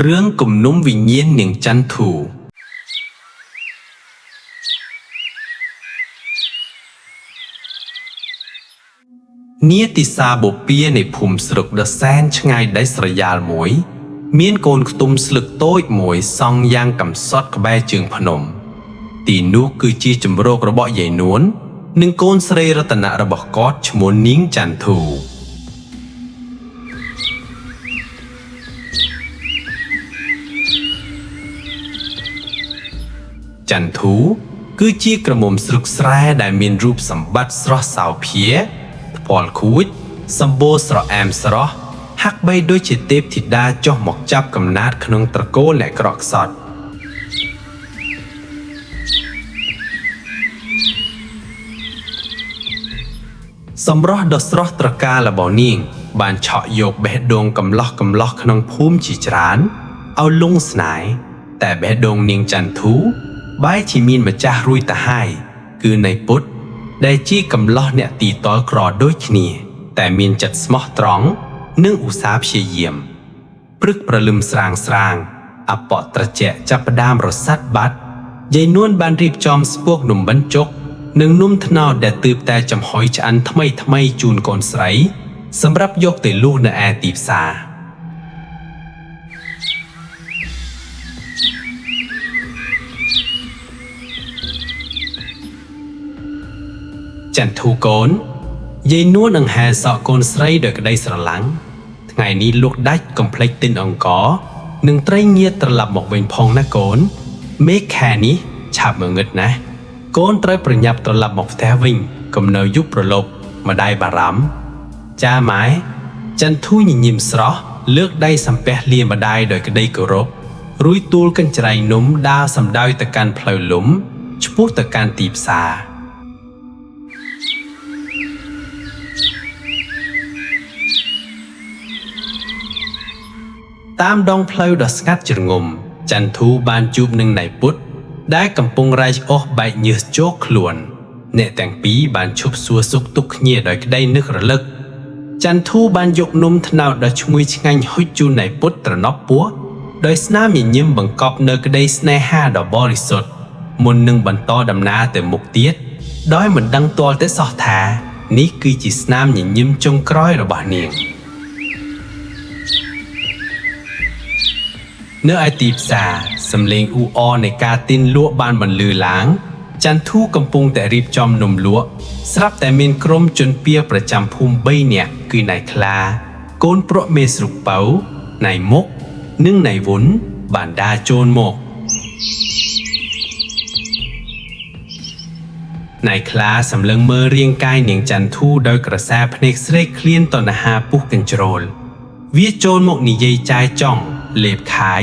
រឿងគំនុំវិញ្ញាណនាងចន្ទធូនាទីសាបូព៌ានៃភូមិស្រុកដ៏សែនឆ្ងាយដាច់ស្រយាលមួយមានកូនខ្ទុំស្លឹកតូចមួយសង់យ៉ាងកំសត់ក្បែរជើងភ្នំទីនោះគឺជាជម្រករបស់យាយនួននិងកូនស្រីរតនៈរបស់គាត់ឈ្មោះនាងចន្ទធូចន្ទធូគឺជាក្រមុំស្រុកស្រែដែលមានរូបសម្បត្តិស្រស់សោភាថ្ពាល់ខួចសម្បូរស្រអែមស្រស់ហាក់បីដូចជាទេពធីតាចុះមកចាប់កំណើតក្នុងត្រកូលអ្នកក្រក់ខ្សត់សម្រស់ដ៏ស្រស់ត្រកាលរបស់នាងបានឆក់យកបេះដូងកំឡោះក្នុងភូមិជាច្រើនឲ្យលង់ស្នេហ៍តែបេះដូងនាងចន្ទធូបែរជាមានម្ចាស់រួយទៅហើយគឺនៃពុទ្ធដែលជាកំឡោះអ្នកទីតលក្រដូចគ្នាតែមានចិត្តស្មោះត្រង់និងឧស្សាហ៍ព្យាយាមព្រឹកព្រលឹមស្រាងអបអត្រជាចាប់ផ្ដើមរសាត់បាត់យាយនួនបានរៀបចំស្ពកនំបិណ្ឌជុកនិងនំត្នោតដែលទើបតែចំហុយឆ្អិនថ្មីជូនកូនស្រីសម្រាប់យកទៅលក់នៅឯទីផ្សារចន្ទធូកូនយាយនួននឹងហែសក់កូនស្រីដោយក្តីស្រឡាញ់ថ្ងៃនេះលក់ដាច់កុំភ្លេចទិញអង្ករនិងត្រីងៀតត្រឡប់មកវិញផងណាកូនមេឃខែនេះឆាប់ងងឹតណាស់កូនត្រូវប្រញាប់ត្រឡប់មកផ្ទះវិញកុំនៅយប់ប្រឡប់ម្ដាយបារម្ភចាម៉ែចន្ទធូញញឹមស្រស់លើកដៃសំពះលាម្ដាយដោយក្តីគោរពរួចទូលកញ្ច្រៃនំដើរសំដៅទៅកាន់ផ្លូវលំឆ្ពោះទៅកាន់ទីផ្សារតាមដងផ្លូវដ៏ស្ងាត់ជ្រងំចន្ទធូបានជួបនឹងន័យពុទ្ធដែលកំពុងរែកអស់បែកញើសជោកខ្លួនអ្នកទាំងពីរបានឈប់សួរសុខទុក្ខគ្នាដោយក្តីនឹករលឹកចន្ទធូបានយកនំត្នោតដ៏ឈ្ងុយឆ្ងាញ់ហុចជូនន័យពុទ្ធត្រណប់ពោះដោយស្នាមញញឹមបង្កប់នៅក្តីស្នេហាដ៏បរិសុទ្ធមុននឹងបន្តដំណើរទៅមុខទៀតដោយមិនដឹងទាល់តែសោះថានេះគឺជាស្នាមញញឹមចុងក្រោយរបស់នាងនៅឯទីផ្សារសំឡេងអ៊ូអរនៃការទិញលក់បានបន្លឺឡើងចន្ទធូកំពុងតែរៀបចំនំលក់ស្រាប់តែមានក្រុមជនពៀប្រចាំភូមិ3នាក់គឺន័យខ្លាកូនប្រក់មេស្រុកពៅន័យមុខនិងន័យវុនបានដើរចូលមកន័យខ្លាសម្លឹងមើលរាងកាយនាងចន្ទធូដោយក្រសែភ្នែកស្រេកឃ្លានតណ្ហាពុះកញ្ជ្រោលវាចូលមកនិយាយចាយចង់លេបខាយ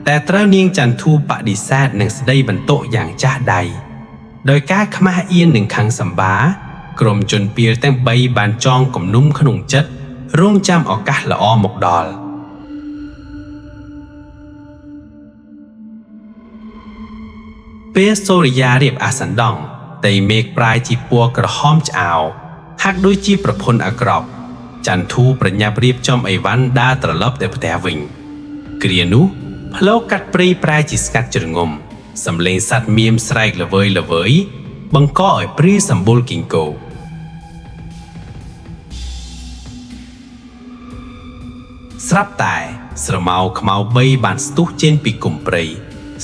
តែត្រូវនាងចន្ទធូបដិសេធនឹងស្ដីបន្ទោយ៉ាងចាស់ដៃដោយការខ្មាស់អៀននឹងខឹងសម្បាក្រុមជនពៀលទាំង3បានចងគំនុំក្នុងចិត្តរងចាំឱកាសល្អមកដល់ពេលសូរិយារៀបអាសន្នង់តែមេឃប្រាយជាពណ៌ក្រហមឆ្អៅហាក់ដូចជាប្រពន្ធអាក្រក់ចន្ទធូប្រញាប់រៀបចំអីវ៉ាន់ដើរត្រឡប់ទៅផ្ទះវិញគ្រានោះផ្លូវកាត់ព្រៃប្រែជាស្ងាត់ជ្រងំសំឡេងសត្វមៀមស្រែកល្វើយបង្កឲ្យព្រាយសម្បុរគីងគោស្រាប់តែស្រមោលខ្មៅ3បានស្ទុះចេញពីគុម្ពព្រៃ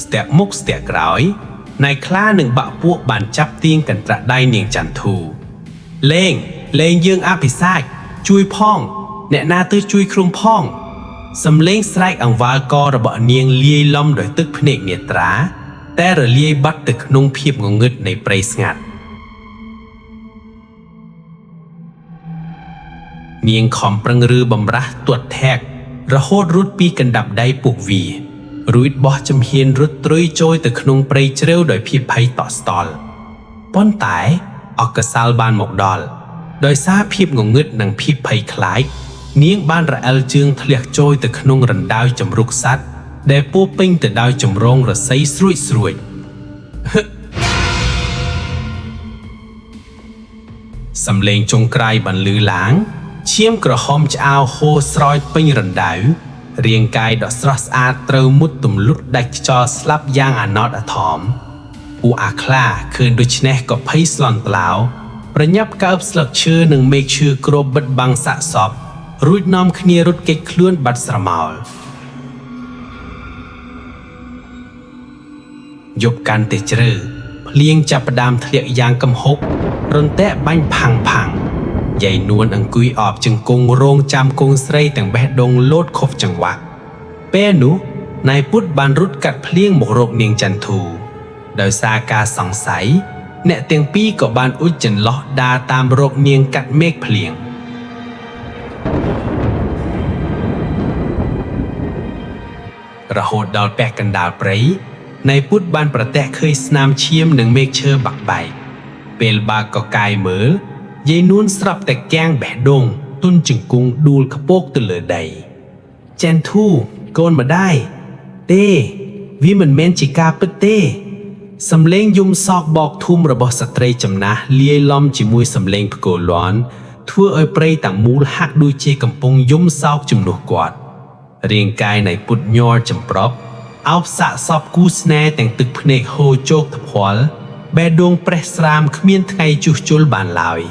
ស្ទាក់មុខស្ទាក់ក្រោយន័យខ្លានិងបាក់ពួកបានចាប់ទាញកន្ត្រាក់ដៃនាងចន្ទធូលេងយើងអភិសាចជួយផងអ្នកណាទៅជួយគ្រងផងសំឡេងស្រែកអង្វាលករបស់នាងលាយឡំដោយទឹកភ្នែកនេត្រាតែរលាយបាត់ទៅក្នុងភាពងងឹតនៃព្រៃស្ងាត់នាងខំប្រឹងឬបំរាស់ទាត់ធាក់រហូតរត់ពីកណ្ដាប់ដៃពុះវារួចបោះចំហៀនរត់ត្រុយចូលទៅក្នុងព្រៃជ្រៅដោយភាពភ័យតក់ស្ទល់ប៉ុន្តែអកុសលបានមកដល់ដោយសារភាពងងឹតនិងភាពភ័យខ្លាចនាងបានរអិលជើងធ្លះចូលទៅក្នុងរណ្ដាវចម្រុកសត្វដែលពោរពេញទៅដោយចម្រងរស័យស្រួចសំឡេងចុងក្រោយបានលឺឡើងឈាមក្រហមឆ្អៅហូរស្រោចពេញរណ្ដៅ រាងកាយដ៏ស្រស់ស្អាតត្រូវមុតទម្លុតដាច់ខ្យល់ស្លាប់យ៉ាងអាណតអាថមពួកអាខ្លាឃើញដូច្នេះក៏ភ័យស្លន់ស្លោប្រញាប់កើបស្លឹកឈើនិងមែកឈើគ្របបិទបាំងសាកសពរួចនាំគ្នារត់គេចខ្លួនបាត់ស្រមោលយប់កាន់តែជ្រៅភ្លៀងចាប់ផ្ដើមធ្លាក់យ៉ាងគំហុករន្ទះបាញ់ផាំងផាំងយាយនួនអង្គុយអបជង្គង់រងចាំកូនស្រីទាំងបេះដូងលោតខុសចង្វាក់ពេលនោះនายពុទ្ធបានរត់កាត់ភ្លៀងមករកនាងចន្ទធូដោយសារការសង្ស័យអ្នកទាំងពីរក៏បានអ៊ុចចន្លោះដើរតាមរកនាងកាត់មេឃភ្លៀងរហូតដល់ពាក់កណ្ដាលព្រៃនายពុទ្ធបានប្រទះឃើញស្នាមឈាមនិងមេឃឈើបាក់បែកពេលបើកកកាយមើលយាយនួនស្រាប់តែគាំងបេះដូងទុនជង្គង់ដួលខ្ពកទៅលើដីចន្ទធូកូនម្ដាយទេវាមិនមែនជាការពិតទេសំឡេងយំសោកបោកធុំរបស់ស្ត្រីចំណាស់លាយឡំជាមួយសំឡេងផ្គរលាន់ធ្វើឲ្យព្រៃទាំងមូលហាក់ដូចជាកំពុងយំសោកជំនួសគាត់រាងកាយនៃពុទ្ធញ័រចម្ប្រប់អោបសាកសពគូស្នេហ៍ទាំងទឹកភ្នែកហូរជោកថ្ពាល់បេះដូងប្រេះស្រាមគ្មានថ្ងៃជួសជុលបានឡើយ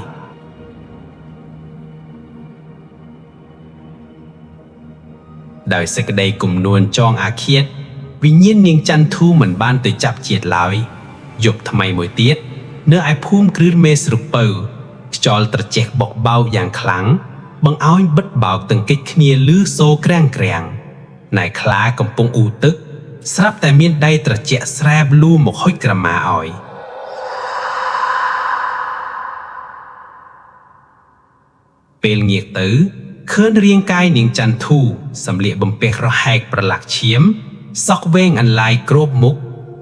ដោយសេចក្តីគំនួនចងអាឃាតវិញ្ញាណនាងចន្ទធូមិនបានទៅចាប់ជាតិឡើយយប់ថ្មីមួយទៀតនៅឯភូមិគ្រឿនមេស្រុកពៅខ្យល់ត្រជាក់បក់បោកយ៉ាងខ្លាំងបង្អោយបិទបោកទាំងកិច្ចគ្នាលឺសូរក្រាំងក្រាំងណែខ្លាកំពុងអ៊ូទឹកស្រាប់តែមានដៃត្រជាក់ស្រែបលូមកហុចក្រមាឲ្យពេលងាកទៅឃើញរាងកាយនាងចន្ទធូសម្លៀកបំពាក់រហែកប្រឡាក់ឈាមសក់វែងអន្លាយគ្របមុខ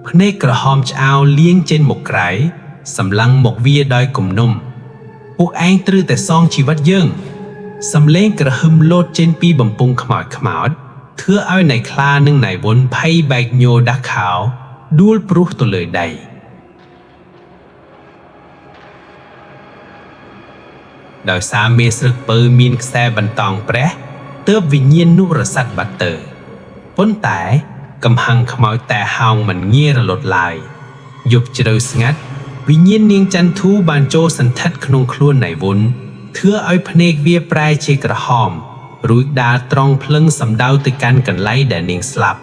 ភ្នែកក្រហមឆ្អោលលៀងចេញមុខក្រៅសម្លឹងមកវាដោយគំនុំពួកឯងត្រូវតែសងជីវិតយើងសំឡេងក្រហឹមលោតចេញពីបំពង់ខ្មោចធ្វើឲ្យនายខ្លានិងនายវុនភ័យបែកញោដាស់ខោដួលព្រុសទៅលើដីដោយសារមេស្រឹកពៅមានខ្សែបន្តោងព្រះទើបវិញ្ញាណនោះរសាត់បាត់ទៅប៉ុន្តែកំហឹងខ្មោចតែហោងមិនងាយរលត់ឡើយយប់ជ្រៅស្ងាត់វិញ្ញាណនាងចន្ទធូបានចូលសន្ធិដ្ឋក្នុងខ្លួននายវុនធ្វើឲ្យភ្នែកវាប្រែជាក្រហមរួចដើរត្រង់ភ្លឹងសំដៅទៅកាន់កន្លែងដែលនាងស្លាប់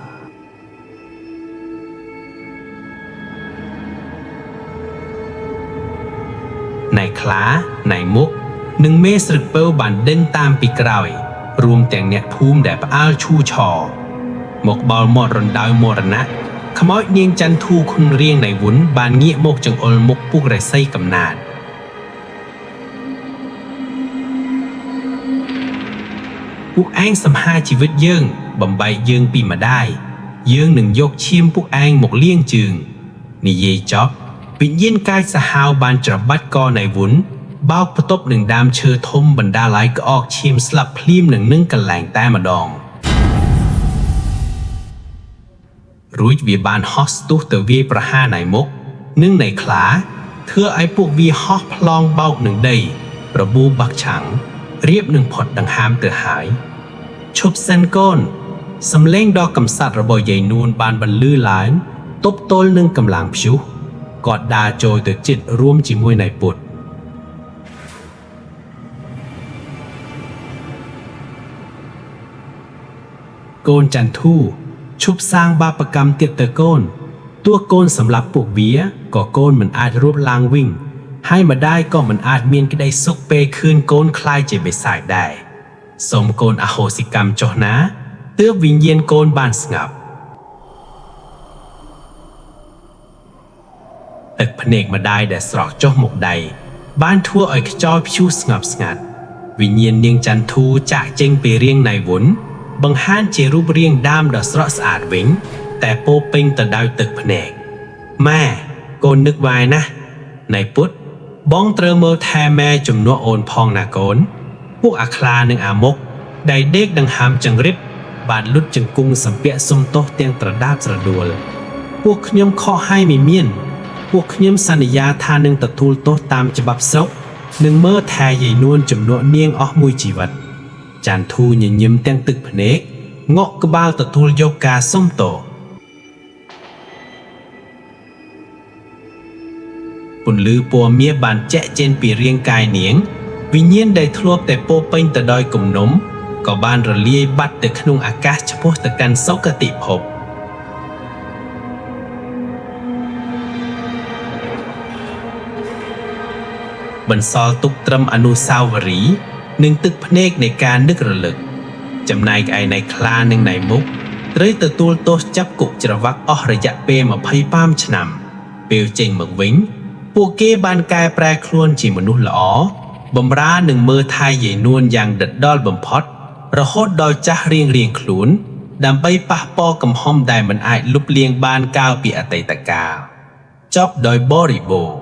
នายខ្លានายមុខនិងមេស្រឹកពៅបានដេញតាមពីក្រោយរួមទាំងអ្នកភូមិដែលផ្អើលឈូឆរមកបោលមាត់រណ្ដៅមរណៈខ្មោចនាងចន្ទធូខុនរៀងនายវុនបានងាកមកចង្អុលមុខពុករស័យកំណាតពួកឯងសម្ហារជីវិតយើងបំបែកយើងពីម្ដាយយើងនឹងយកឈាមពួកឯងមកលាងជើងនិយាយចប់វិញ្ញាណកាយសាហាវបានច្របាច់កនายវុនបោកបន្ទប់នឹងដើមឈើធំបណ្ដាលឲ្យក្អកឈាមស្លាប់ភ្លាមនឹងកន្លែងតែម្ដងរួចវាបានហោះស្ទុះទៅវាយប្រហារនายមុខនិងនายខ្លាធ្វើឲ្យពួកវាហោះប្លង់បោកនឹងដីប្របួបាក់ឆាំងរៀបនឹងផុតដង្ហើមទៅហើយឈប់សិនកូនសំឡេងដ៏កំសត់របស់យាយនួនបានបន្លឺឡើងទប់ទល់នឹងកម្លាំងព្យុះគាត់ដើរចូលទៅជិតរួមជាមួយនายពុទ្ធកូនចន្ទធូឈប់សាងបាបកម្មទៀតទៅកូនទោះកូនសម្លាប់ពួកវាក៏កូនមិនអាចរត់ឡើងវិញហើយម្ដាយក៏មិនអាចមានក្តីសុខពេលឃើញកូនខ្លាយជាបិសាចដែរសូមកូនអហោសិកម្មចុះណាទើបវិញ្ញាណកូនបានស្ងប់ទឹកភ្នែកម្ដាយដែលស្រក់ចុះមកដៃបានធ្វើឲ្យខ្យល់ព្យុះស្ងប់ស្ងាត់វិញ្ញាណនាងចន្ទធូចាក់ចេញពីរាងនายវុនបង្ហាញជារូបរាងដើមដ៏ស្រស់ស្អាតវិញតែពោពេញទៅដោយទឹកភ្នែកម៉ែកូននឹកវាយណាស់នายពុទ្ធបងត្រូវមើលថែម៉ែជំនួសអូនផងណាកូនពួកអាខ្លានិងអាមុខដែលដេកដង្ហើមចង្រិតបានលុតជង្គង់សំពាក់សុំទោសទាំងត្រដាបស្រដួលពួកខ្ញុំខកហើយមិនមានពួកខ្ញុំសន្យាថានឹងទទួលទោសតាមច្បាប់ស្រុកនិងមើលថែយាយនួនជំនួសនាងអស់មួយជីវិតចន្ទធូញញឹមទាំងទឹកភ្នែក ងក់ក្បាលទទួលយកការសុំទោសពន្លឺពណ៌មាសបានចែកចេញពីរាងកាយនាងវិញ្ញាណដែលធ្លាប់តែពោរពេញទៅដោយគំនុំក៏បានរលាយបាត់ទៅក្នុងអាកាសឆ្ពោះទៅកាន់សុគតិភពបន្សល់ទុកត្រឹមអនុស្សាវរីយ៍និងទឹកភ្នែកនៃការនឹករលឹកចំណែកឯន័យខ្លានិងន័យមុខត្រូវទទួលទោសចាប់គុកច្រវាក់អស់រយៈពេល25ឆ្នាំពេលចេញមកវិញពួកគេបានកែប្រែខ្លួនជាមនុស្សល្អបម្រើនិងមើលថែយាយនួនយ៉ាងដិតដល់បំផុតរហូតដល់ចាស់រៀងខ្លួនដើម្បីប៉ះពាល់កំហុសដែលមិនអាចលុបលាងបានកាលពីអតីតកាលចប់ដោយបរិបូរណ៍